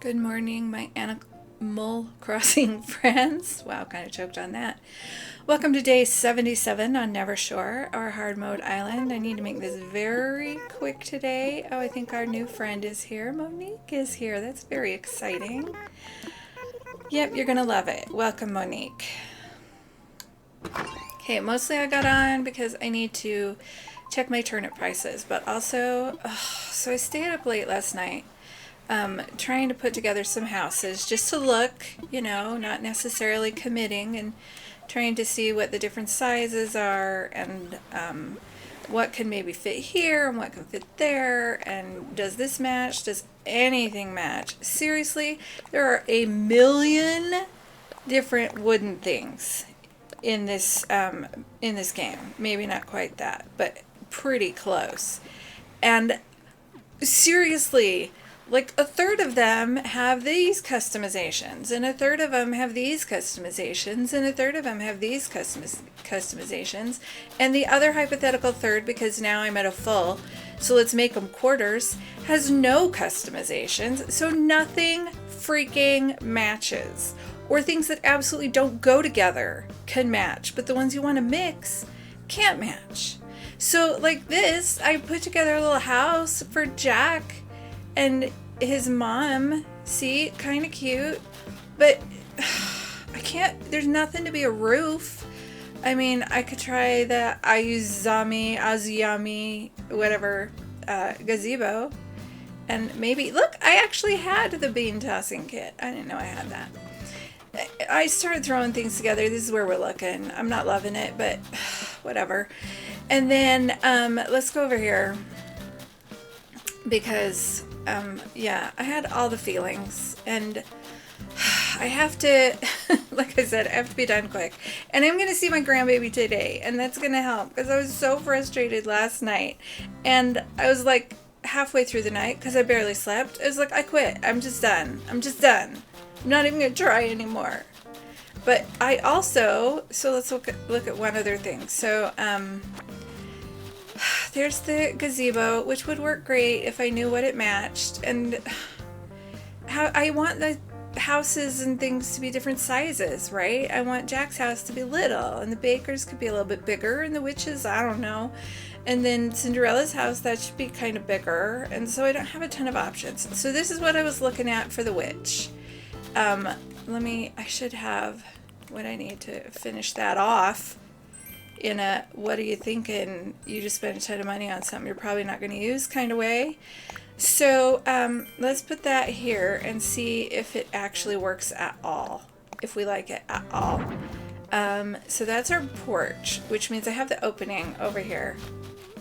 Good morning, my Animal Crossing friends. Wow, kind of choked on that. Welcome to day 77 on Never Shore, our hard mode island. I need to make this very quick today. Oh, I think our new friend is here. Monique is here. That's very exciting. Yep, you're going to love it. Welcome, Monique. Okay, mostly I got on because I need to check my turnip prices, but also, so I stayed up late last night. Trying to put together some houses just to look, not necessarily committing, and trying to see what the different sizes are and what can maybe fit here and what can fit there, and does this match, does anything match? Seriously, there are a million different wooden things in this game. Maybe not quite that, but pretty close. And seriously, like a third of them have these customizations, and a third of them have these customizations, and a third of them have these customizations, and the other hypothetical third, because now I'm at a full, so let's make them quarters, has no customizations, so nothing freaking matches. Or things that absolutely don't go together can match, but the ones you want to mix can't match. So like this, I put together a little house for Jack and his mom. See, kind of cute, but I can't, there's nothing to be a roof. I mean, I could try the Azuyami, whatever, gazebo, and maybe, look, I actually had the bean tossing kit. I didn't know I had that. I started throwing things together. This is where we're looking. I'm not loving it, but whatever. And then let's go over here because yeah, I had all the feelings, and I have to, like I said, I have to be done quick. And I'm going to see my grandbaby today, and that's going to help because I was so frustrated last night. And I was like halfway through the night because I barely slept. I was like, I quit. I'm just done. I'm not even going to try anymore. But I also, so let's look at one other thing. So there's the gazebo, which would work great if I knew what it matched. And how I want the houses and things to be different sizes, right? I want Jack's house to be little, and the baker's could be a little bit bigger, and the witch's, I don't know. And then Cinderella's house, that should be kind of bigger. And so I don't have a ton of options. So this is what I was looking at for the witch. I should have what I need to finish that off in a, what are you thinking? You just spent a ton of money on something you're probably not going to use kind of way. So let's put that here and see if it actually works at all, if we like it at all. So that's our porch, which means I have the opening over here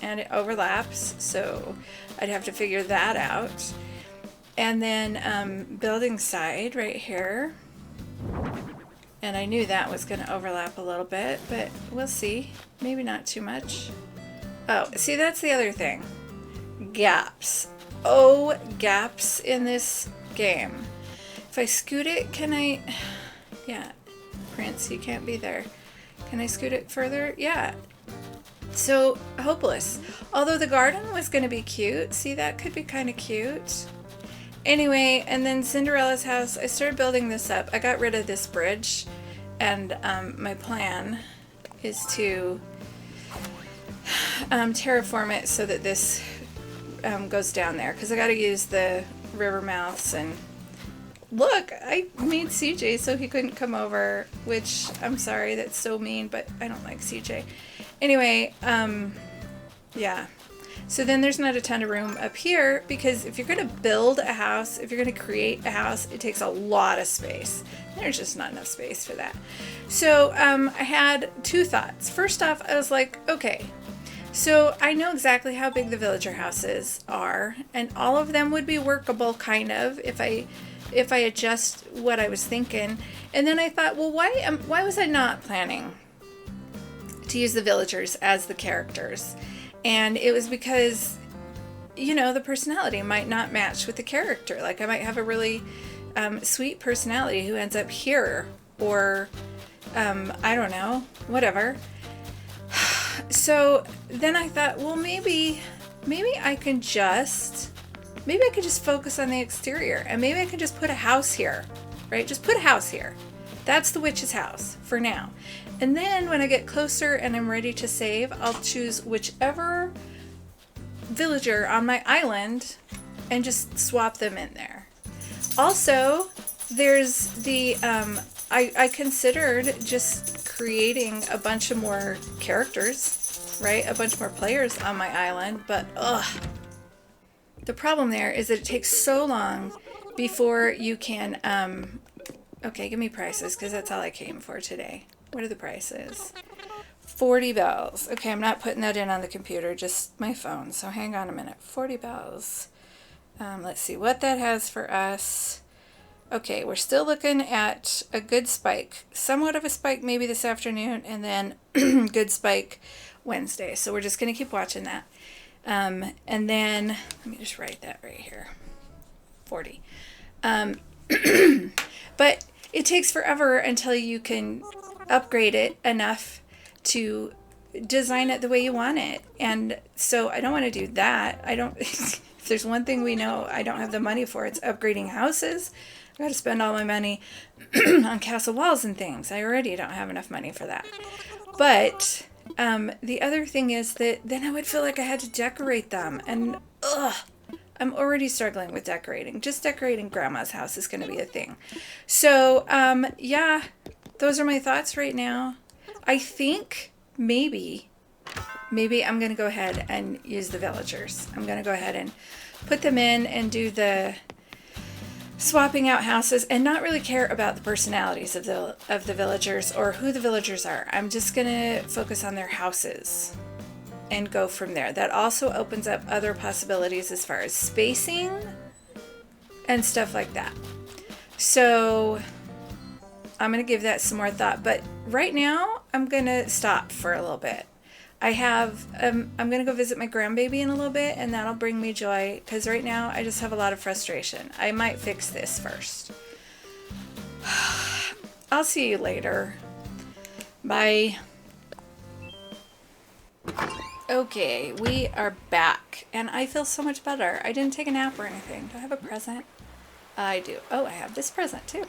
and it overlaps, so I'd have to figure that out. And then building side right here, and I knew that was going to overlap a little bit, but we'll see. Maybe not too much. Oh, see, that's the other thing. Gaps. Oh, gaps in this game. If I scoot it, can I... Yeah, Prince, you can't be there. Can I scoot it further? Yeah. So, hopeless. Although the garden was going to be cute. See, that could be kind of cute. Anyway, and then Cinderella's house, I started building this up. I got rid of this bridge, and my plan is to terraform it so that this goes down there, because I got to use the river mouths. And look, I made CJ so he couldn't come over, which I'm sorry, that's so mean, but I don't like CJ. Anyway, yeah. So then there's not a ton of room up here, because if you're going to build a house, if you're going to create a house, it takes a lot of space. There's just not enough space for that. So I had two thoughts. First off, I was like, okay, so I know exactly how big the villager houses are, and all of them would be workable kind of if I adjust what I was thinking. And then I thought, well, why was I not planning to use the villagers as the characters? And it was because, the personality might not match with the character. Like, I might have a really sweet personality who ends up here, or I don't know, whatever. So then I thought, well, maybe I can just maybe I could just focus on the exterior, and maybe I could just put a house here, right? Just put a house here. That's the witch's house for now. And then when I get closer and I'm ready to save, I'll choose whichever villager on my island and just swap them in there. Also, there's the, I considered just creating a bunch of more characters, right? A bunch more players on my island, but the problem there is that it takes so long before you can, okay, give me prices, because that's all I came for today. What are the prices? 40 bells. Okay, I'm not putting that in on the computer, just my phone, so hang on a minute. 40 bells. Let's see what that has for us. Okay, we're still looking at a good spike. Somewhat of a spike maybe this afternoon, and then good spike Wednesday. So we're just going to keep watching that. And then, let me just write that right here. 40. But it takes forever until you can upgrade it enough to design it the way you want it. And so I don't want to do that. I don't, if there's one thing we know I don't have the money for, it's upgrading houses. I got to spend all my money on castle walls and things. I already don't have enough money for that. But the other thing is that then I would feel like I had to decorate them. And I'm already struggling with decorating. Just decorating grandma's house is going to be a thing. So, yeah, those are my thoughts right now. I think maybe I'm going to go ahead and use the villagers. I'm going to go ahead and put them in and do the swapping out houses and not really care about the personalities of the villagers or who the villagers are. I'm just going to focus on their houses and go from there. That also opens up other possibilities as far as spacing and stuff like that. So I'm going to give that some more thought, but right now I'm going to stop for a little bit. I have, I'm going to go visit my grandbaby in a little bit, and that'll bring me joy, because right now I just have a lot of frustration. I might fix this first. I'll see you later. Bye. Okay, we are back, and I feel so much better. I didn't take a nap or anything. Do I have a present? I do. Oh, I have this present too.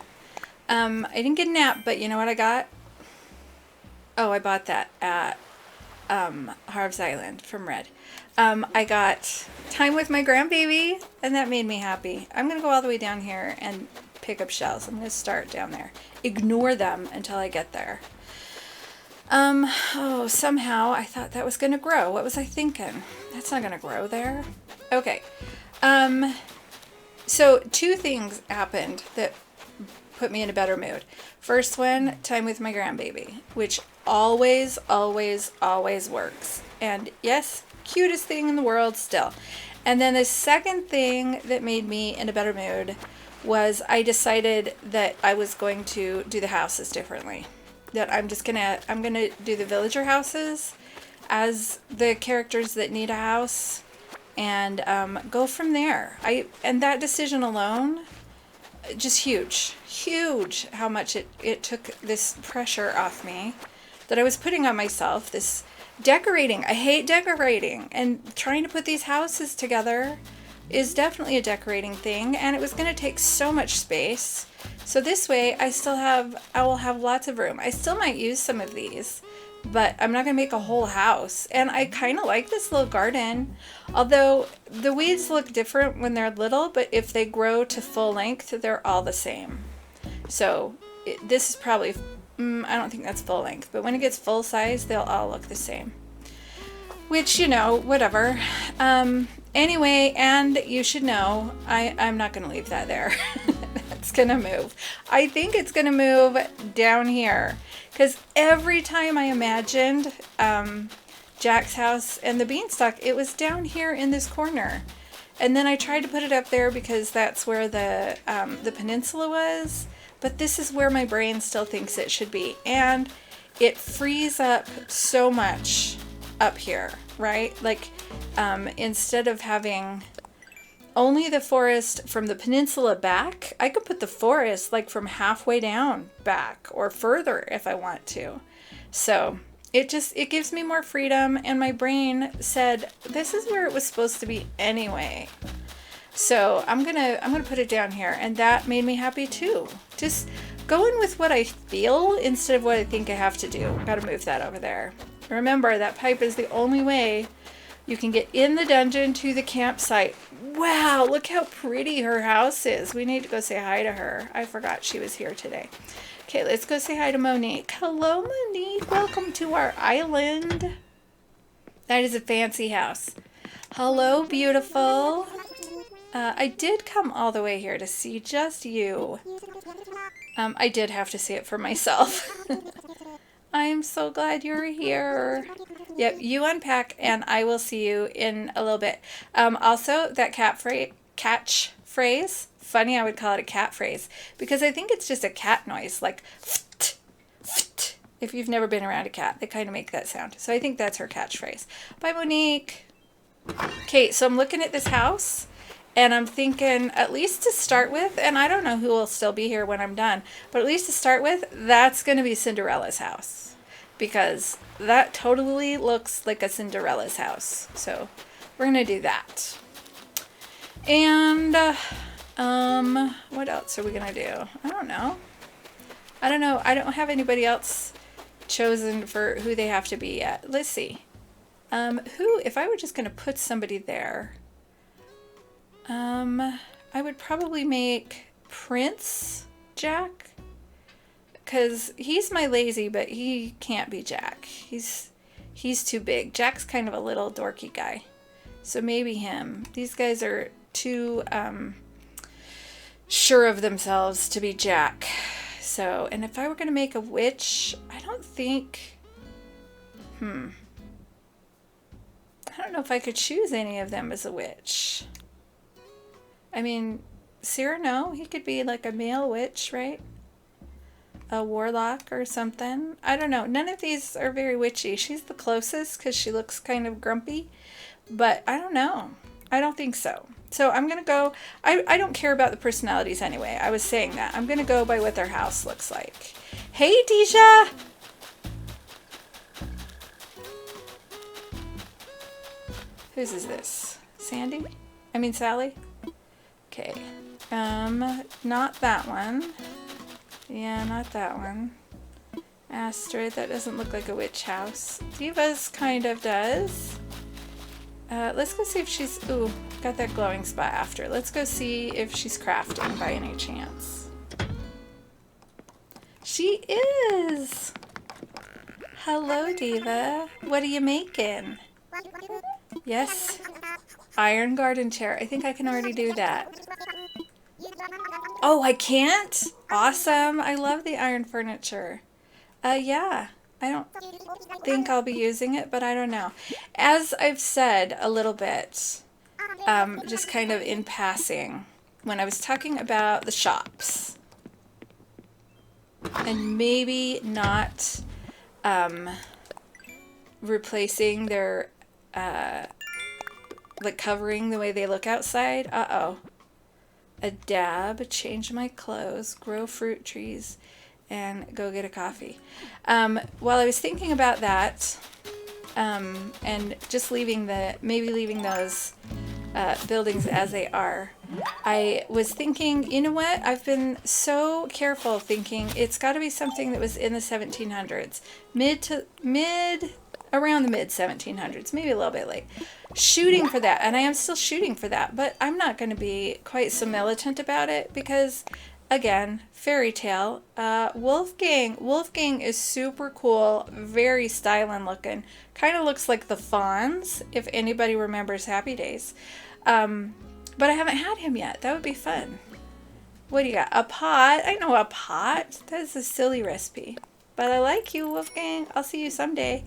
I didn't get a nap, but you know what I got? Oh, I bought that at Harv's Island from Red. I got time with my grandbaby, and that made me happy. I'm going to go all the way down here and pick up shells. I'm going to start down there. Ignore them until I get there. Oh, somehow I thought that was going to grow. What was I thinking? That's not going to grow there. Okay. So two things happened that put me in a better mood. First one, time with my grandbaby, which always, always, always works. And yes, cutest thing in the world still. And then the second thing that made me in a better mood was I decided that I was going to do the houses differently. That I'm gonna do the villager houses as the characters that need a house, and go from there. And that decision alone, just huge how much it took this pressure off me that I was putting on myself. This decorating, I hate decorating, and trying to put these houses together is definitely a decorating thing, and it was going to take so much space. So this way I will have lots of room. I still might use some of these, but I'm not going to make a whole house. And I kind of like this little garden, although the weeds look different when they're little, but if they grow to full length, they're all the same. So this is probably, I don't think that's full length, but when it gets full size, they'll all look the same. Which, you know, whatever. Anyway, and you should know, I'm not going to leave that there. It's going to move. I think it's going to move down here. Because every time I imagined Jack's house and the beanstalk, it was down here in this corner. And then I tried to put it up there because that's where the peninsula was. But this is where my brain still thinks it should be. And it frees up so much up here, right? Like, instead of having only the forest from the peninsula back, I could put the forest like from halfway down back or further if I want to. So it gives me more freedom, and my brain said this is where it was supposed to be anyway. So I'm gonna put it down here, and that made me happy too. Just going with what I feel instead of what I think I have to do. Gotta move that over there. Remember, that pipe is the only way you can get in the dungeon to the campsite. Wow, look how pretty her house is. We need to go say hi to her. I forgot she was here today. Okay, let's go say hi to Monique. Hello, Monique. Welcome to our island. That is a fancy house. Hello, beautiful. I did come all the way here to see just you. I did have to see it for myself. I'm so glad you're here. Yep, you unpack and I will see you in a little bit. Also, that catch phrase, funny I would call it a cat phrase, because I think it's just a cat noise, like ft, ft. If you've never been around a cat, they kind of make that sound. So I think that's her catchphrase. Bye, Monique. Okay, so I'm looking at this house. And I'm thinking, at least to start with, and I don't know who will still be here when I'm done, but at least to start with, that's going to be Cinderella's house. Because that totally looks like a Cinderella's house. So we're going to do that. And, what else are we going to do? I don't know. I don't have anybody else chosen for who they have to be yet. Let's see. If I were just going to put somebody there... I would probably make Prince Jack, because he's my lazy, but he can't be Jack. He's too big. Jack's kind of a little dorky guy, so maybe him. These guys are too sure of themselves to be Jack. So, and if I were going to make a witch, I don't know if I could choose any of them as a witch. I mean, Cyrano, he could be like a male witch, right? A warlock or something. I don't know. None of these are very witchy. She's the closest because she looks kind of grumpy. But I don't know. I don't think so. So I'm going to go... I don't care about the personalities anyway. I was saying that. I'm going to go by what their house looks like. Hey, Deja! Whose is this? Sandy? I mean, Sally? Okay, not that one. Yeah, not that one. Astrid, that doesn't look like a witch house. Diva's kind of does. Let's go see if she's, ooh, got that glowing spot after. Let's go see if she's crafting by any chance. She is! Hello, Diva. What are you making? Yes. Iron garden chair. I think I can already do that. Oh, I can't? Awesome. I love the iron furniture. Yeah. I don't think I'll be using it, but I don't know. As I've said a little bit, just kind of in passing, when I was talking about the shops, and maybe not replacing their like covering the way they look outside. Uh-oh. A dab, change my clothes, grow fruit trees, and go get a coffee. While I was thinking about that, and just maybe leaving those buildings as they are, I was thinking, you know what? I've been so careful thinking it's got to be something that was in the 1700s, around the mid 1700s, maybe a little bit late. Shooting for that, and I am still shooting for that, but I'm not going to be quite so militant about it because, again, fairy tale. Wolfgang is super cool, very styling looking. Kind of looks like the Fonz, if anybody remembers Happy Days. But I haven't had him yet. That would be fun. What do you got? A pot? I know a pot. That is a silly recipe. But I like you, Wolfgang. I'll see you someday.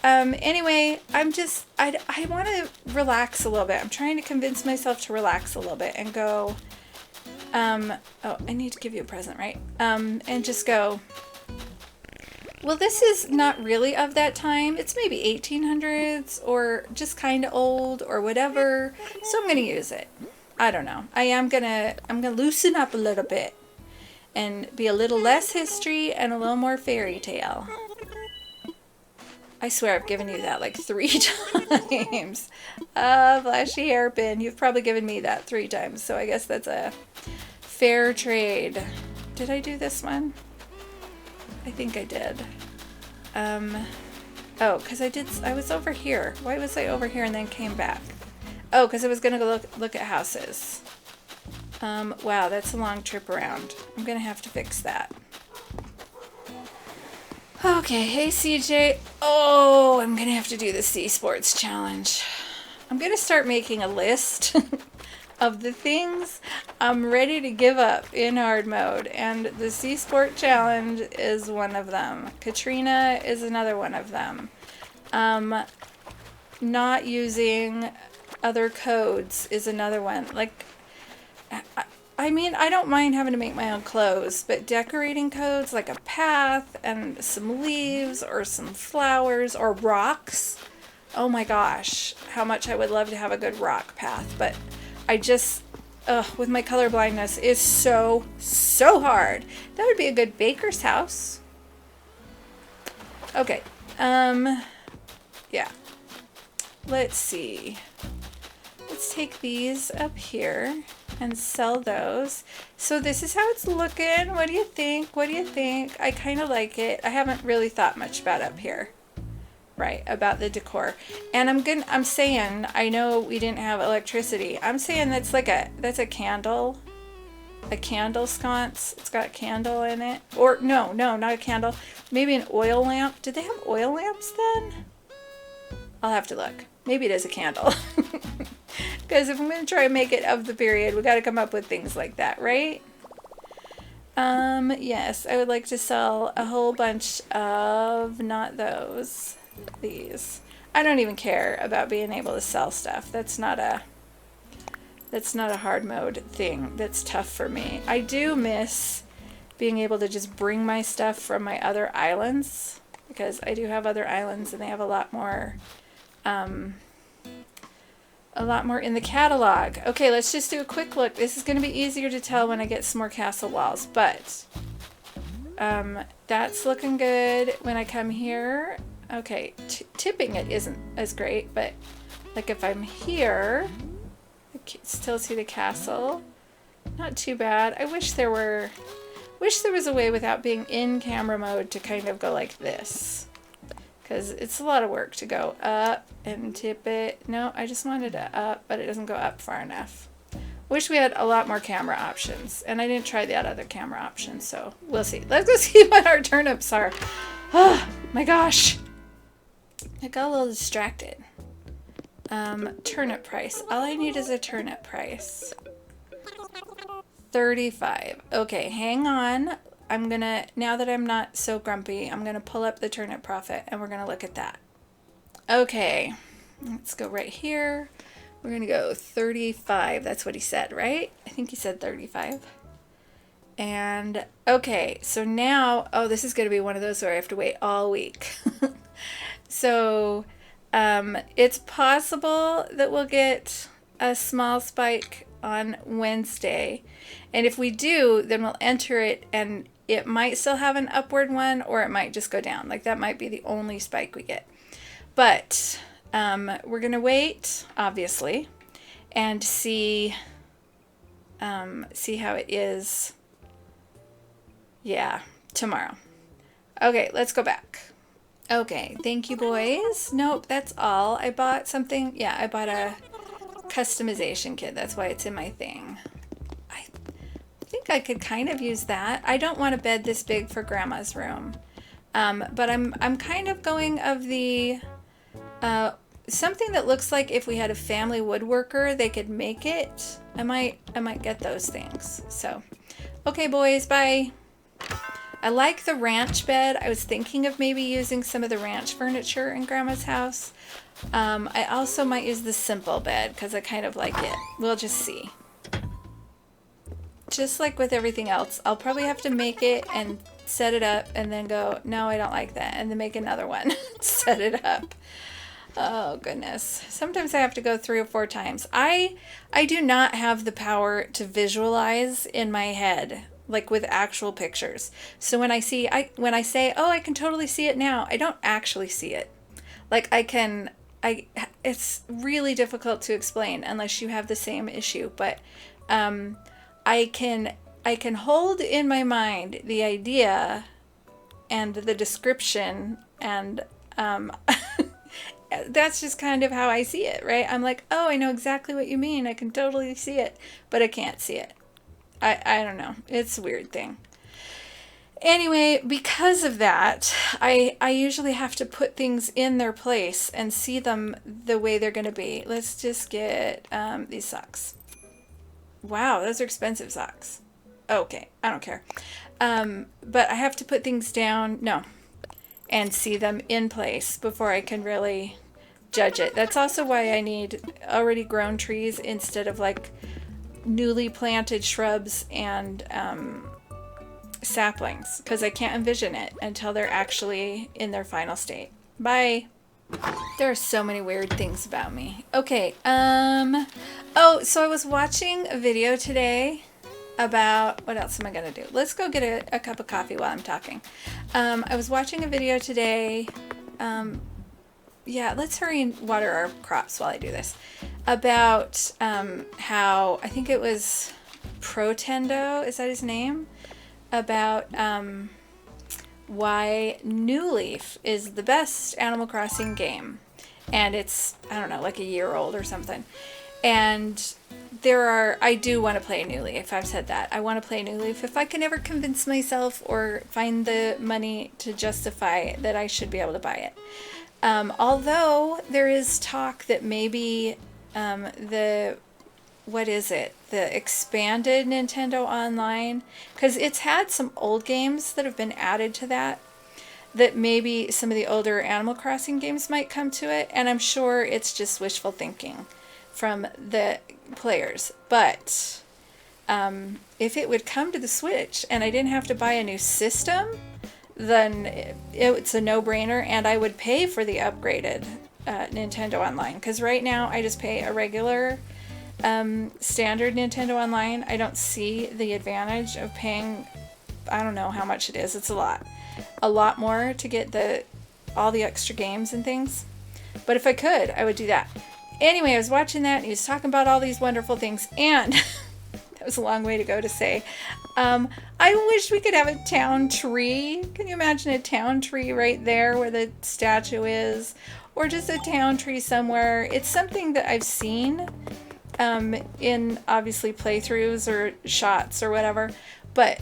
Anyway, I want to relax a little bit. I'm trying to convince myself to relax a little bit and go, oh, I need to give you a present, right? And just go, well, this is not really of that time. It's maybe 1800s or just kind of old or whatever. So I'm going to use it. I don't know. I'm going to loosen up a little bit and be a little less history and a little more fairy tale. I swear I've given you that like 3 times. Flashy hairpin. You've probably given me that 3 times, so I guess that's a fair trade. Did I do this one? I think I did. Oh, because I was over here. Why was I over here and then came back? Oh, because I was going to look at houses. Wow, that's a long trip around. I'm going to have to fix that. Okay, hey CJ. Oh, I'm going to have to do the Sea Sports Challenge. I'm going to start making a list of the things I'm ready to give up in hard mode, and the Sea Sport Challenge is one of them. Katrina is another one of them. Not using other codes is another one. Like, I mean, I don't mind having to make my own clothes, but decorating codes like a path and some leaves or some flowers or rocks. Oh my gosh, how much I would love to have a good rock path, but I just, with my color blindness, is so hard. That would be a good baker's house. Okay, yeah. Let's see. Let's take these up here and sell those. So this is how it's looking. What do you think? What do you think? I kind of like it. I haven't really thought much about up here. Right, about the decor. And I'm saying, I know we didn't have electricity. I'm saying that's a candle. A candle sconce. It's got a candle in it. Or no, not a candle. Maybe an oil lamp. Did they have oil lamps then? I'll have to look. Maybe it is a candle. Because if I'm going to try and make it of the period, we got to come up with things like that, right? Yes, I would like to sell a whole bunch of, not those, these. I don't even care about being able to sell stuff. That's not a hard mode thing. That's tough for me. I do miss being able to just bring my stuff from my other islands, because I do have other islands and they have a lot more in the catalog. Okay, let's just do a quick look. This is going to be easier to tell when I get some more castle walls, but that's looking good. When I come here, okay, tipping it isn't as great, but like if I'm here, I can still see the castle. Not too bad. I wish there was a way without being in camera mode to kind of go like this, because it's a lot of work to go up and tip it. No, I just wanted it up, but it doesn't go up far enough. Wish we had a lot more camera options, and I didn't try that other camera option, so we'll see. Let's go see what our turnips are. Oh my gosh, I got a little distracted. Turnip price. All I need is a turnip price. 35. Okay, hang on. Now that I'm not so grumpy, I'm gonna pull up the turnip profit and we're gonna look at that. Okay, let's go right here. We're gonna go 35. That's what he said, right? I think he said 35. And okay, so now, oh, this is gonna be one of those where I have to wait all week. So it's possible that we'll get a small spike on Wednesday. And if we do, then we'll enter it, and it might still have an upward one, or it might just go down. Like, that might be the only spike we get. But we're going to wait, obviously, and see how it is, yeah, tomorrow. Okay, let's go back. Okay, thank you, boys. Nope, that's all. I bought something. Yeah, I bought a customization kit. That's why it's in my thing. I think I could kind of use that. I don't want a bed this big for Grandma's room, but I'm kind of going of the something that looks like if we had a family woodworker, they could make it. I might get those things. So, okay, boys, bye. I like the ranch bed. I was thinking of maybe using some of the ranch furniture in Grandma's house. I also might use the simple bed because I kind of like it. We'll just see. Just like with everything else, I'll probably have to make it and set it up and then go, no, I don't like that, and then make another one. Set it up. Oh, goodness. Sometimes I have to go 3 or 4 times. I do not have the power to visualize in my head, like with actual pictures. So when I say, oh, I can totally see it now, I don't actually see it. Like it's really difficult to explain unless you have the same issue, but um, I can I can hold in my mind the idea and the description, and um, that's just kind of how I see it, right? I'm like, oh, I know exactly what you mean. I can totally see it, but I can't see it. I don't know. It's a weird thing. Anyway, because of that, I usually have to put things in their place and see them the way they're going to be. Let's just get these socks. Wow, those are expensive socks. Okay, I don't care. But I have to put things down, no, and see them in place before I can really judge it. That's also why I need already grown trees instead of like newly planted shrubs and saplings, because I can't envision it until they're actually in their final state. Bye. There are so many weird things about me. Okay, oh, so I was watching a video today about, what else am I gonna do? Let's go get a cup of coffee while I'm talking. I was watching a video today, yeah, let's hurry and water our crops while I do this, about how, I think it was Protendo, is that his name? About why New Leaf is the best Animal Crossing game. And it's, I don't know, like a year old or something. And I do want to play New Leaf. I've said that. I want to play New Leaf. If I can ever convince myself or find the money to justify that I should be able to buy it. Although there is talk that maybe what is it? The expanded Nintendo Online, because it's had some old games that have been added to that maybe some of the older Animal Crossing games might come to it, and I'm sure it's just wishful thinking from the players. But if it would come to the Switch and I didn't have to buy a new system, then it's a no-brainer, and I would pay for the upgraded Nintendo Online, because right now I just pay a regular standard Nintendo Online. I don't see the advantage of paying, I don't know how much it is. It's a lot more to get all the extra games and things. But if I could, I would do that. Anyway, I was watching that and he was talking about all these wonderful things, and that was a long way to go to say, I wish we could have a town tree. Can you imagine a town tree right there where the statue is? Or just a town tree somewhere. It's something that I've seen in obviously playthroughs or shots or whatever, but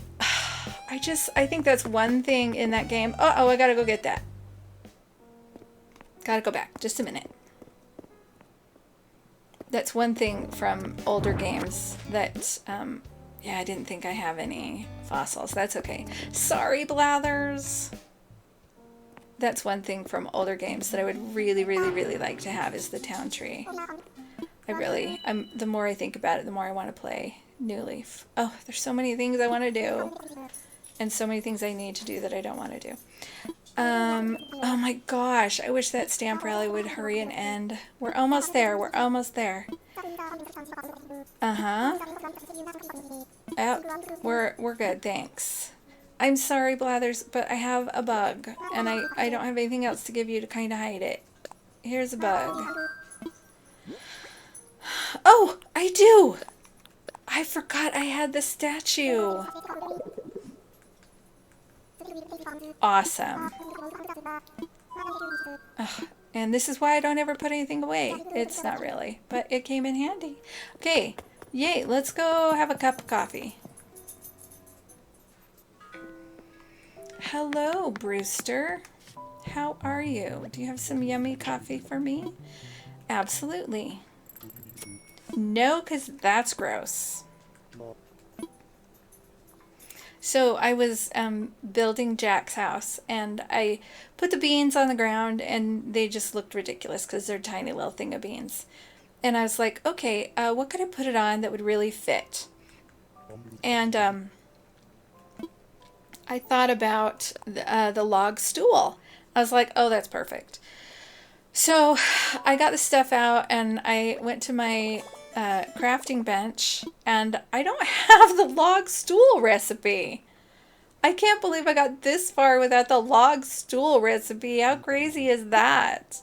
I think that's one thing in that game. Oh, I gotta go get that. Gotta go back. Just a minute. That's one thing from older games that, yeah, I didn't think I have any fossils. That's okay. Sorry, Blathers. That's one thing from older games that I would really, really, really like to have is the town tree. The more I think about it, the more I want to play New Leaf. Oh, there's so many things I want to do. And so many things I need to do that I don't want to do. Oh my gosh, I wish that stamp rally would hurry and end. We're almost there, we're almost there. Uh-huh. Oh, we're good, thanks. I'm sorry, Blathers, but I have a bug, and I don't have anything else to give you to kind of hide it. Here's a bug. Oh, I do! I forgot I had the statue. Awesome. Ugh, and this is why I don't ever put anything away. It's not really, but it came in handy. Okay, yay, let's go have a cup of coffee. Hello, Brewster. How are you? Do you have some yummy coffee for me? Absolutely. No, because that's gross. So I was building Jack's house, and I put the beans on the ground, and they just looked ridiculous because they're tiny little thing of beans. And I was like, okay, what could I put it on that would really fit? And I thought about the log stool. I was like, oh, that's perfect. So I got the stuff out, and I went to my crafting bench, and I don't have the log stool recipe. I can't believe I got this far without the log stool recipe. How crazy is that?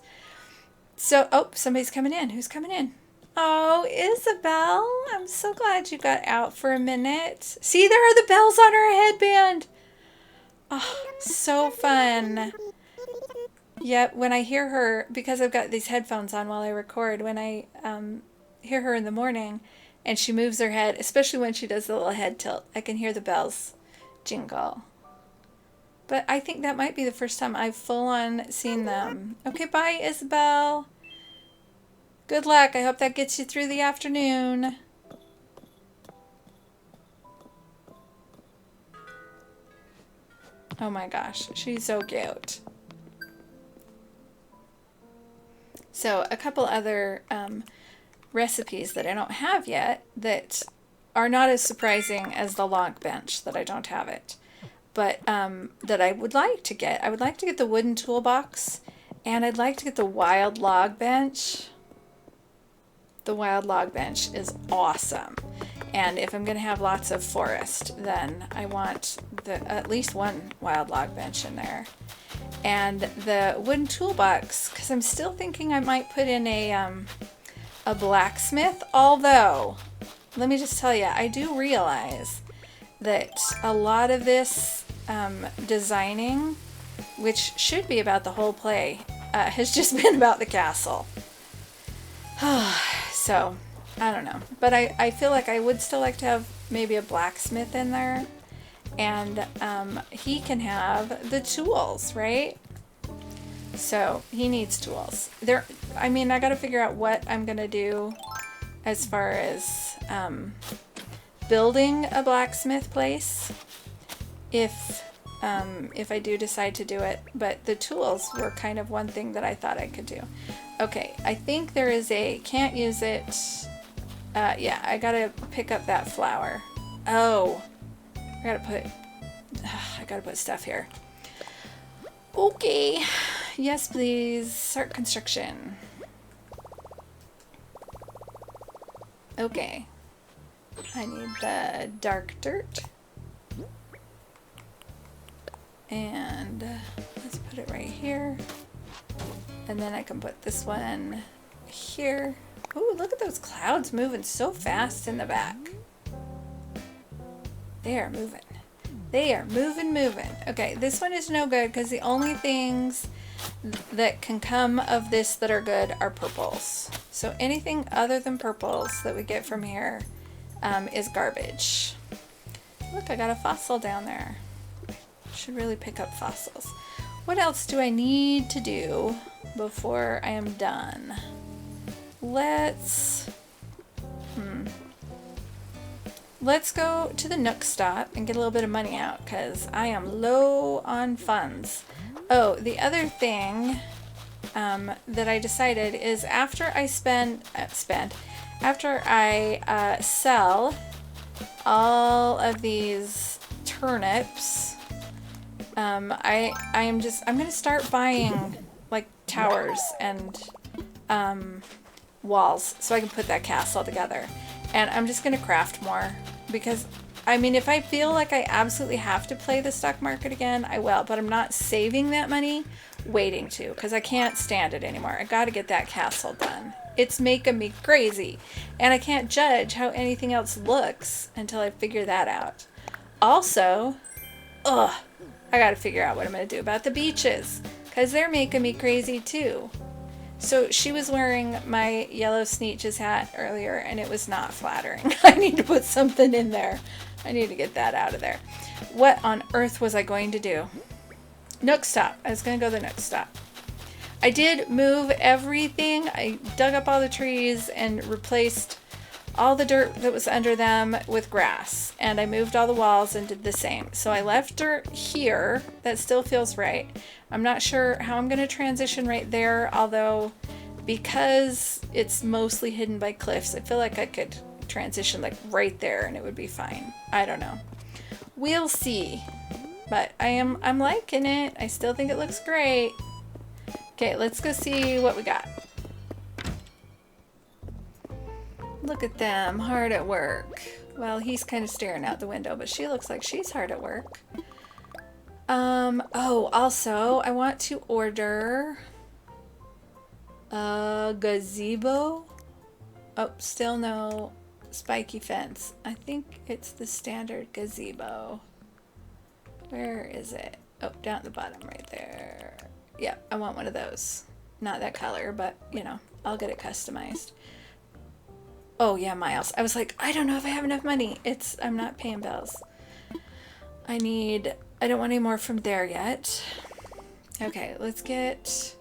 So, oh, somebody's coming in. Who's coming in? Oh, Isabel, I'm so glad you got out for a minute. See, there are the bells on her headband. Oh, so fun. Yep, when I hear her, because I've got these headphones on while I record, when I hear her in the morning and she moves her head, especially when she does the little head tilt, I can hear the bells jingle. But I think that might be the first time I've full on seen them. Okay, bye, Isabel. Good luck. I hope that gets you through the afternoon. Oh my gosh, she's so cute. So a couple other recipes that I don't have yet that are not as surprising as the log bench that I don't have it, but that I would like to get. I would like to get the wooden toolbox, and I'd like to get the wild log bench. The wild log bench is awesome. And if I'm going to have lots of forest, then I want at least one wild log bench in there. And the wooden toolbox, because I'm still thinking I might put in a blacksmith. Although, let me just tell you, I do realize that a lot of this designing, which should be about the whole play, has just been about the castle. So, I don't know. But I feel like I would still like to have maybe a blacksmith in there. And he can have the tools, right? So, he needs tools. I mean, I got to figure out what I'm going to do as far as building a blacksmith place. If I do decide to do it. But the tools were kind of one thing that I thought I could do. Okay, I think there is can't use it. Yeah, I gotta pick up that flour. Oh, I gotta put stuff here. Okay, yes please, start construction. Okay, I need the dark dirt. And let's put it right here. And then I can put this one here. Ooh, look at those clouds moving so fast in the back. They are moving. They are moving. Okay, this one is no good because the only things that can come of this that are good are purples. So anything other than purples that we get from here is garbage. Look, I got a fossil down there. Should really pick up fossils. What else do I need to do before I am done? Let's go to the Nook stop and get a little bit of money out because I am low on funds. Oh, the other thing that I decided is after I sell all of these turnips, I'm gonna start buying like towers and walls so I can put that castle together. And I'm just gonna craft more because I mean, if I feel like I absolutely have to play the stock market again, I will, but I'm not saving that money waiting to because I can't stand it anymore. I gotta get that castle done. It's making me crazy and I can't judge how anything else looks until I figure that out. Also, I gotta figure out what I'm gonna do about the beaches because they're making me crazy too. So she was wearing my yellow Sneetches hat earlier and it was not flattering. I need to put something in there. I need to get that out of there. What on earth was I going to do? Nook stop. I was going to go to the Nook stop. I did move everything. I dug up all the trees and replaced all the dirt that was under them with grass. And I moved all the walls and did the same. So I left dirt here. That still feels right. I'm not sure how I'm going to transition right there, although because it's mostly hidden by cliffs, I feel like I could transition like right there and it would be fine. I don't know. We'll see. But I'm liking it. I still think it looks great. Okay, let's go see what we got. Look at them, hard at work. Well, he's kind of staring out the window, but she looks like she's hard at work. Oh, also, I want to order Gazebo. Oh, still no spiky fence. I think it's the standard gazebo. Where is it? Oh, down at the bottom right there. Yeah, I want one of those. Not that color, but you know, I'll get it customized. Oh yeah, Miles. I was like, I don't know if I have enough money. I'm not paying bills. I don't want any more from there yet. Okay, let's get,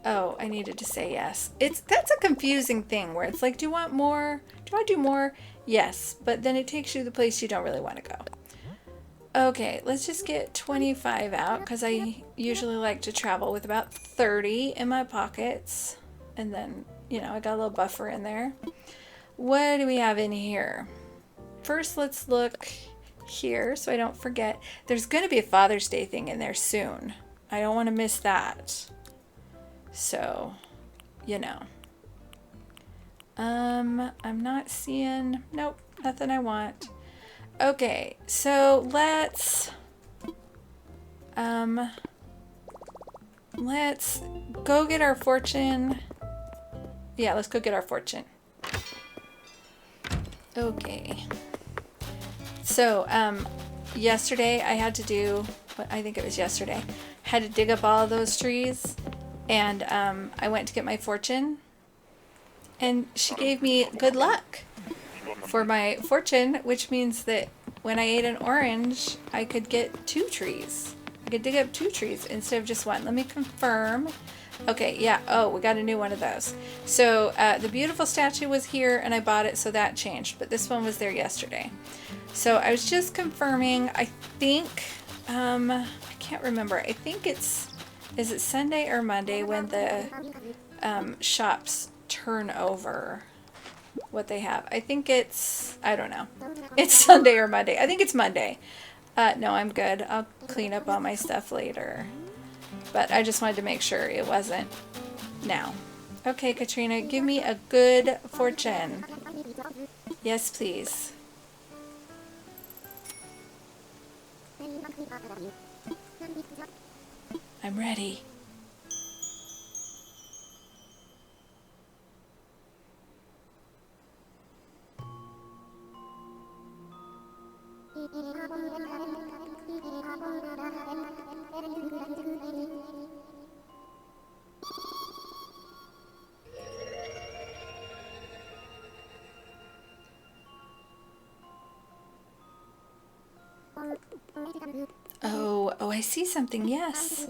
oh, I needed to say yes. That's a confusing thing where it's like, do you want more? Do I do more? Yes, but then it takes you to the place you don't really want to go. Okay, let's just get 25 out because I usually like to travel with about 30 in my pockets. And then, you know, I got a little buffer in there. What do we have in here? First, let's look here so I don't forget. There's going to be a Father's Day thing in there soon. I don't want to miss that. So, you know. I'm not seeing, nope, nothing I want. Okay, so let's go get our fortune. Yeah, let's go get our fortune. Okay. So, yesterday I had to do, I think it was yesterday, had to dig up all of those trees, and I went to get my fortune, and she gave me good luck for my fortune, which means that when I ate an orange, I could get 2 trees. I could dig up 2 trees instead of just 1. Let me confirm. Okay, yeah. Oh, we got a new one of those. So the beautiful statue was here, and I bought it, so that changed. But this one was there yesterday. So I was just confirming. I think, I can't remember. I think is it Sunday or Monday when the shops turn over what they have? I think I don't know. It's Sunday or Monday. I think it's Monday. No, I'm good. I'll clean up all my stuff later. But I just wanted to make sure it wasn't now. Okay, Katrina, give me a good fortune. Yes, please. I'm ready. Oh, I see something. Yes.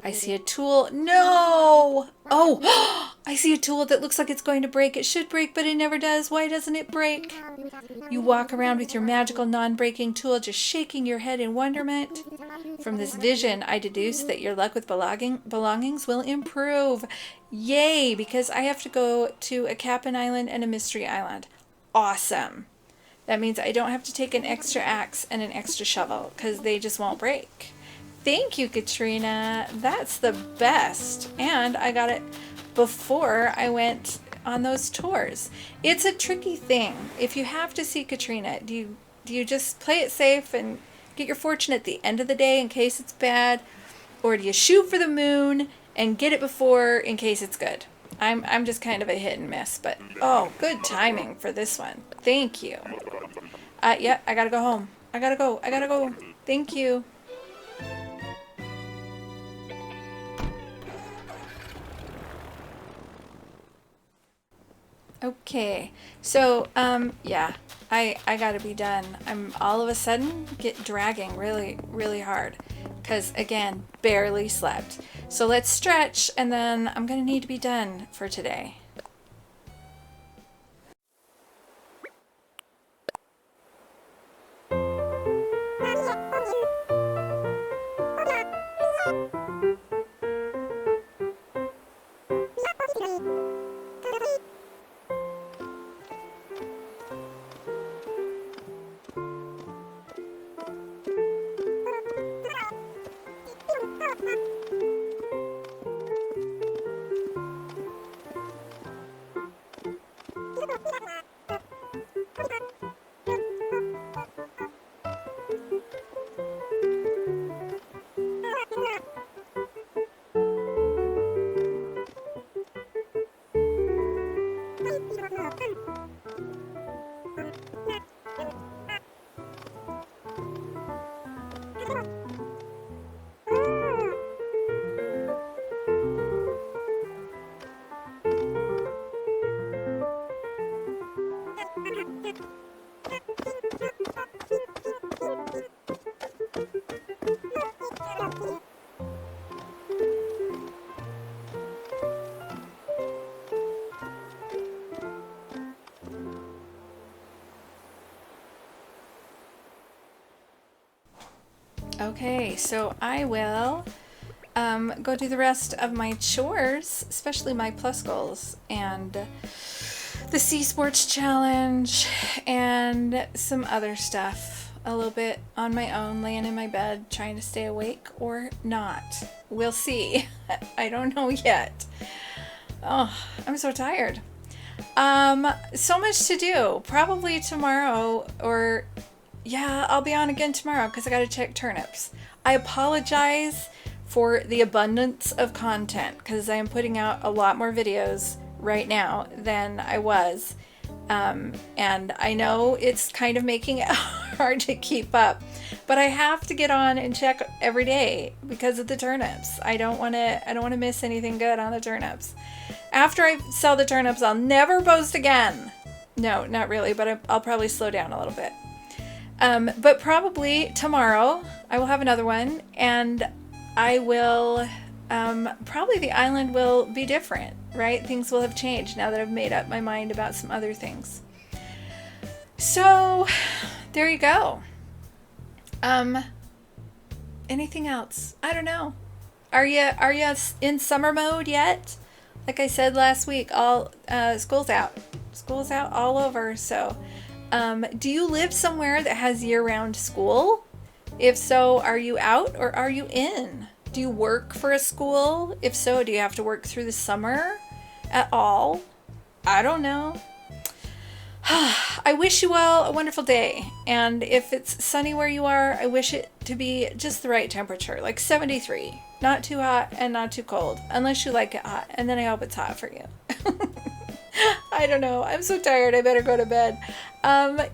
I see a tool. No! Oh, I see a tool that looks like it's going to break. It should break, but it never does. Why doesn't it break? You walk around with your magical non-breaking tool, just shaking your head in wonderment. From this vision, I deduce that your luck with belongings will improve. Yay, because I have to go to a Cap'n Island and a Mystery Island. Awesome. That means I don't have to take an extra axe and an extra shovel because they just won't break. Thank you, Katrina. That's the best. And I got it before I went on those tours. It's a tricky thing. If you have to see Katrina, do you just play it safe and get your fortune at the end of the day in case it's bad? Or do you shoot for the moon and get it before in case it's good? I'm just kind of a hit and miss, but oh, good timing for this one. Thank you. Yeah, I gotta go home. I gotta go. Thank you. Okay, so, yeah, I gotta be done. I'm all of a sudden dragging really, really hard because, again, barely slept. So let's stretch, and then I'm gonna need to be done for today. Okay, so I will go do the rest of my chores, especially my plus goals and the Sea Sports Challenge and some other stuff. A little bit on my own, laying in my bed, trying to stay awake or not. We'll see. I don't know yet. Oh, I'm so tired. So much to do. Probably tomorrow, or yeah, I'll be on again tomorrow because I got to check turnips. I apologize for the abundance of content because I am putting out a lot more videos right now than I was. And I know it's kind of making it hard to keep up, but I have to get on and check every day because of the turnips. I don't want to miss anything good on the turnips. After I sell the turnips, I'll never post again. No, not really, but I'll probably slow down a little bit. But probably tomorrow I will have another one, and I will, probably the island will be different, right? Things will have changed now that I've made up my mind about some other things. So there you go. Anything else? I don't know. Are you in summer mode yet? Like I said last week, school's out. School's out all over. So, do you live somewhere that has year-round school? If so, are you out or are you in? Do you work for a school? If so, do you have to work through the summer at all? I don't know. I wish you all a wonderful day. And if it's sunny where you are, I wish it to be just the right temperature, like 73. Not too hot and not too cold, unless you like it hot. And then I hope it's hot for you. I don't know. I'm so tired. I better go to bed.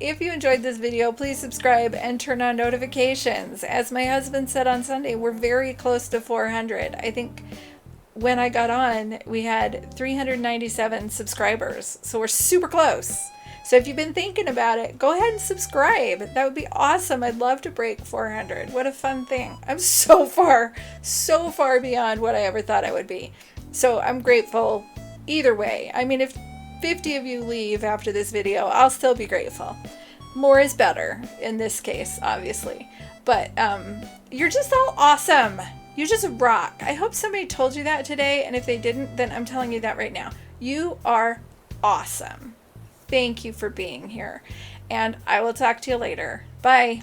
If you enjoyed this video, please subscribe and turn on notifications. As my husband said on Sunday, we're very close to 400. I think when I got on, we had 397 subscribers. So we're super close. So if you've been thinking about it, go ahead and subscribe. That would be awesome. I'd love to break 400. What a fun thing. I'm so far beyond what I ever thought I would be. So I'm grateful either way. I mean, if 50 of you leave after this video, I'll still be grateful. More is better in this case, obviously. But you're just all awesome. You just rock. I hope somebody told you that today. And if they didn't, then I'm telling you that right now. You are awesome. Thank you for being here. And I will talk to you later. Bye.